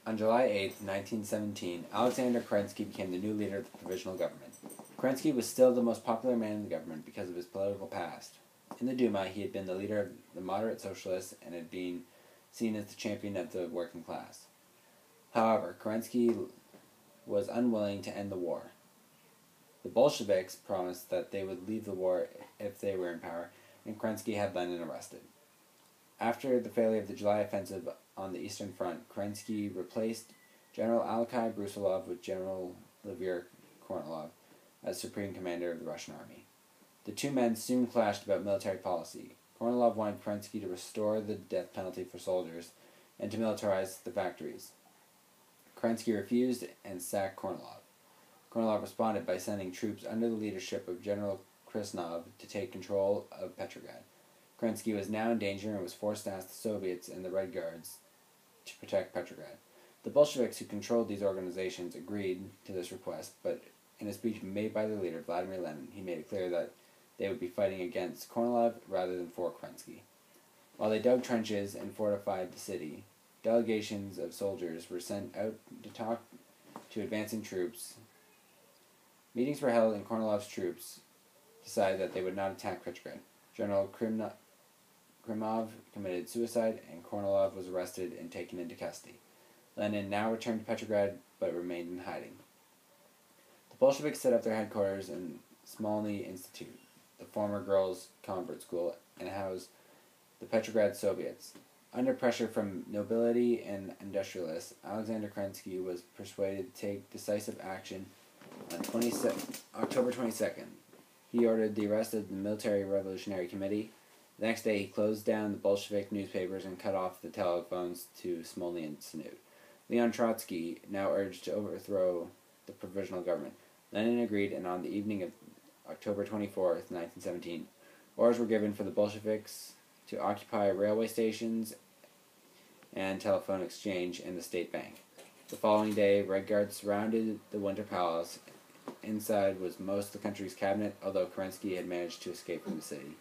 On July 8, 1917, Alexander Kerensky became the new leader of the provisional government. Kerensky was still the most popular man in the government because of his political past. In the Duma, he had been the leader of the moderate socialists and had been seen as the champion of the working class. However, Kerensky was unwilling to end the war. The Bolsheviks promised that they would leave the war if they were in power, and Kerensky had Lenin arrested. After the failure of the July offensive on the Eastern Front, Kerensky replaced General Aleksei Brusilov with General Lvir Kornilov as Supreme Commander of the Russian Army. The two men soon clashed about military policy. Kornilov wanted Kerensky to restore the death penalty for soldiers and to militarize the factories. Kerensky refused and sacked Kornilov. Kornilov responded by sending troops under the leadership of General Krisnov to take control of Petrograd. Kerensky was now in danger and was forced to ask the Soviets and the Red Guards to protect Petrograd. The Bolsheviks, who controlled these organizations, agreed to this request, but in a speech made by their leader, Vladimir Lenin, he made it clear that they would be fighting against Kornilov rather than for Kerensky. While they dug trenches and fortified the city, delegations of soldiers were sent out to talk to advancing troops. Meetings were held, and Kornilov's troops decided that they would not attack Petrograd. General Krimov committed suicide, and Kornilov was arrested and taken into custody. Lenin now returned to Petrograd, but remained in hiding. The Bolsheviks set up their headquarters in Smolny Institute, the former girls' convent school, and housed the Petrograd Soviets. Under pressure from nobility and industrialists, Alexander Kerensky was persuaded to take decisive action on October 22nd. He ordered the arrest of the Military Revolutionary Committee. The next day, he closed down the Bolshevik newspapers and cut off the telephones to Smolny Institute. Leon Trotsky now urged to overthrow the provisional government. Lenin agreed, and on the evening of October 24th, 1917, orders were given for the Bolsheviks to occupy railway stations and telephone exchange and the state bank. The following day, Red Guards surrounded the Winter Palace. Inside was most of the country's cabinet, although Kerensky had managed to escape from the city.